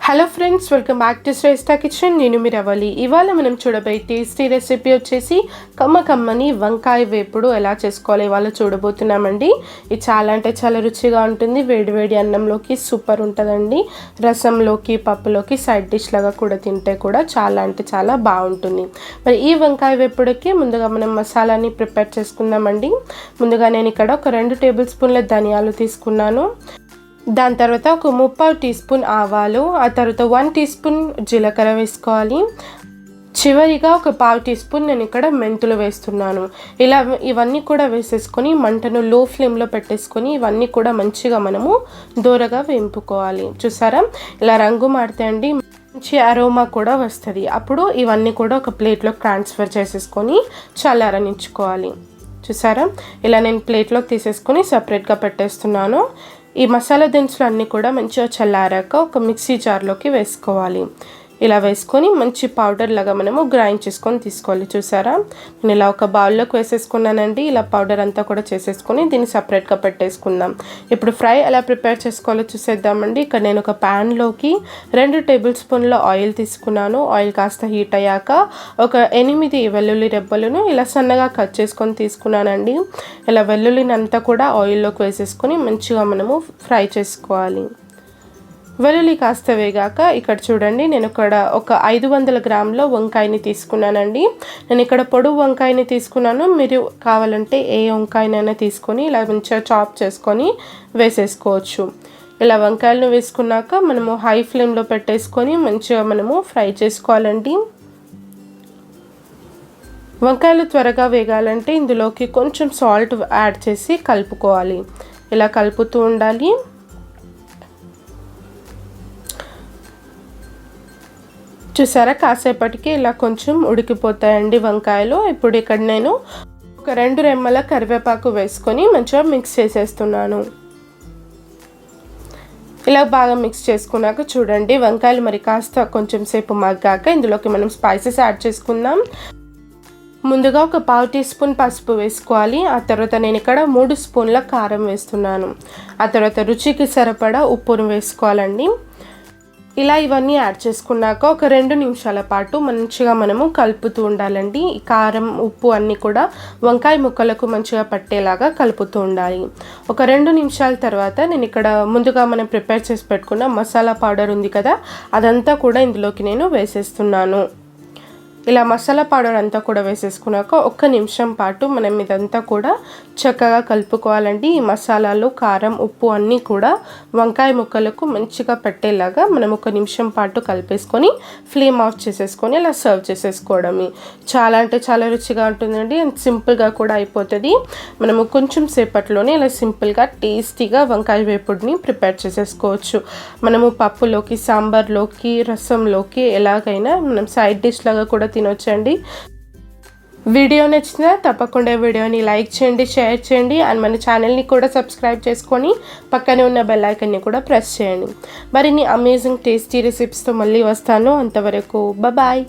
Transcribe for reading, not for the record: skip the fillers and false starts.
Hello friends, welcome back to Shreshta kitchen. నేను మీ రవలి. ఇవాళ మనం చూడబోయే టేస్టీ రెసిపీ వచ్చేసి కమ్మని వంకాయ వేపుడు ఎలా చేసుకోవాలి ఇవాళ చూడబోతున్నామండి. ఇది చాలా అంటే చాలా రుచిగా ఉంటుంది. వేడివేడి అన్నంలోకి సూపర్ ఉంటుందండి. రసంలోకి, పప్పులోకి సైడ్ డిష్ లాగా కూడా తింటే కూడా చాలా అంటే చాలా బాగుంటుంది. మరి ఈ వంకాయ వేపుడుకి ముందుగా మనం మసాలాని ప్రిపేర్ చేసుకుందామండి. ముందుగా నేను ఇక్కడ ఒక 2 టేబుల్ స్పూన్ల ధనియాలు తీసుకున్నాను. దాని తర్వాత ఒక 3/4 టీ స్పూన్ ఆవాలు, ఆ తర్వాత 1 టీ స్పూన్ జీలకర్ర వేసుకోవాలి. చివరిగా ఒక 1/2 టీ స్పూన్ నేను ఇక్కడ మెంతులు వేస్తున్నాను. ఇలా ఇవన్నీ కూడా వేసేసుకొని మంటను లో ఫ్లేమ్లో పెట్టేసుకొని ఇవన్నీ కూడా మంచిగా మనము దోరగా వేంపుకోవాలి. చూసారా, ఇలా రంగు మారితే అండి మంచి అరోమా కూడా వస్తుంది. అప్పుడు ఇవన్నీ కూడా ఒక ప్లేట్లోకి ట్రాన్స్ఫర్ చేసేసుకొని చల్లారనిచ్చుకోవాలి. చూసారా, ఇలా నేను ప్లేట్లోకి తీసేసుకొని సపరేట్గా పెట్టేస్తున్నాను. ఈ మసాలా దినుసులు అన్నీ కూడా మంచిగా చల్లారాక ఒక మిక్సీ జార్లోకి వేసుకోవాలి. ఇలా వేసుకొని మంచి పౌడర్ లాగా మనము గ్రైండ్ చేసుకొని తీసుకోవాలి. చూసారా, నేను ఇలా ఒక బౌల్లోకి వేసేసుకున్నానండి. ఇలా పౌడర్ అంతా కూడా చేసేసుకొని దీన్ని సపరేట్గా పెట్టేసుకుందాం. ఇప్పుడు ఫ్రై ఎలా ప్రిపేర్ చేసుకోవాలో చూసేద్దామండి. ఇక్కడ నేను ఒక ప్యాన్లోకి 2 టేబుల్ స్పూన్ల ఆయిల్ తీసుకున్నాను. ఆయిల్ కాస్త హీట్ అయ్యాక ఒక 8 వెల్లుల్లి రెబ్బలను ఇలా సన్నగా కట్ చేసుకొని తీసుకున్నానండి. ఇలా వెల్లుల్లిని అంతా కూడా ఆయిల్లోకి వేసేసుకొని మంచిగా మనము ఫ్రై చేసుకోవాలి. వెల్లుల్లి కాస్త వేగాక ఇక్కడ చూడండి, నేను ఇక్కడ ఒక 500 గ్రాముల వంకాయని తీసుకున్నానండి. నేను ఇక్కడ పొడవు వంకాయని తీసుకున్నాను. మీరు కావాలంటే ఏ వంకాయనైనా తీసుకొని ఇలా మంచిగా చాప్ చేసుకొని వేసేసుకోవచ్చు. ఇలా వంకాయలను వేసుకున్నాక మనము హై ఫ్లేమ్లో పెట్టేసుకొని మంచిగా మనము ఫ్రై చేసుకోవాలండి. వంకాయలు త్వరగా వేగాలంటే ఇందులోకి కొంచెం సాల్ట్ యాడ్ చేసి కలుపుకోవాలి. ఇలా కలుపుతూ ఉండాలి. చూసారా, కాసేపటికి ఇలా కొంచెం ఉడికిపోతాయండి వంకాయలు. ఇప్పుడు ఇక్కడ నేను ఒక 2 రెమ్మల కరివేపాకు వేసుకొని మంచిగా మిక్స్ చేసేస్తున్నాను. ఇలా బాగా మిక్స్ చేసుకున్నాక చూడండి, వంకాయలు మరి కాస్త కొంచెం సేపు మగ్గాక ఇందులోకి మనం స్పైసెస్ యాడ్ చేసుకుందాం. ముందుగా ఒక 1/2 టీ స్పూన్ పసుపు వేసుకోవాలి. ఆ తర్వాత నేను ఇక్కడ 3 స్పూన్ల కారం వేస్తున్నాను. ఆ తర్వాత రుచికి సరిపడా ఉప్పును వేసుకోవాలండి. ఇలా ఇవన్నీ యాడ్ చేసుకున్నాక ఒక 2 నిమిషాల పాటు మంచిగా మనము కలుపుతూ ఉండాలండి. ఈ కారం, ఉప్పు అన్నీ కూడా వంకాయ ముక్కలకు మంచిగా పట్టేలాగా కలుపుతూ ఉండాలి. ఒక 2 నిమిషాల తర్వాత నేను ఇక్కడ ముందుగా మనం ప్రిపేర్ చేసి పెట్టుకున్న మసాలా పౌడర్ ఉంది కదా, అదంతా కూడా ఇందులోకి నేను వేసేస్తున్నాను. ఇలా మసాలా పౌడర్ అంతా కూడా వేసేసుకున్నాక 1 నిమిషం పాటు మనం ఇదంతా కూడా చక్కగా కలుపుకోవాలండి. ఈ మసాలాలు, కారం, ఉప్పు అన్నీ కూడా వంకాయ ముక్కలకు మంచిగా పట్టేలాగా మనం 1 నిమిషం పాటు కలిపేసుకొని ఫ్లేమ్ ఆఫ్ చేసేసుకొని ఇలా సర్వ్ చేసేసుకోవడమే. చాలా అంటే చాలా రుచిగా ఉంటుందండి. అండ్ సింపుల్గా కూడా అయిపోతుంది. మనము కొంచెం సేపట్లోనే ఇలా సింపుల్గా టేస్టీగా వంకాయ వేపుడిని ప్రిపేర్ చేసేసుకోవచ్చు. మనము పప్పులోకి, సాంబార్లోకి, రసంలోకి ఎలాగైనా మనం సైడ్ డిష్ లాగా కూడా తినొచ్చండి. వీడియో నచ్చినా తప్పకుండా వీడియోని లైక్ చేయండి, షేర్ చేయండి. అండ్ మన ఛానల్ని కూడా సబ్స్క్రైబ్ చేసుకొని పక్కనే ఉన్న బెల్ ఐకాన్ని కూడా ప్రెస్ చేయండి. మరిన్ని అమేజింగ్ టేస్టీ రెసిపీస్తో మళ్ళీ వస్తాను. అంతవరకు బాయ్.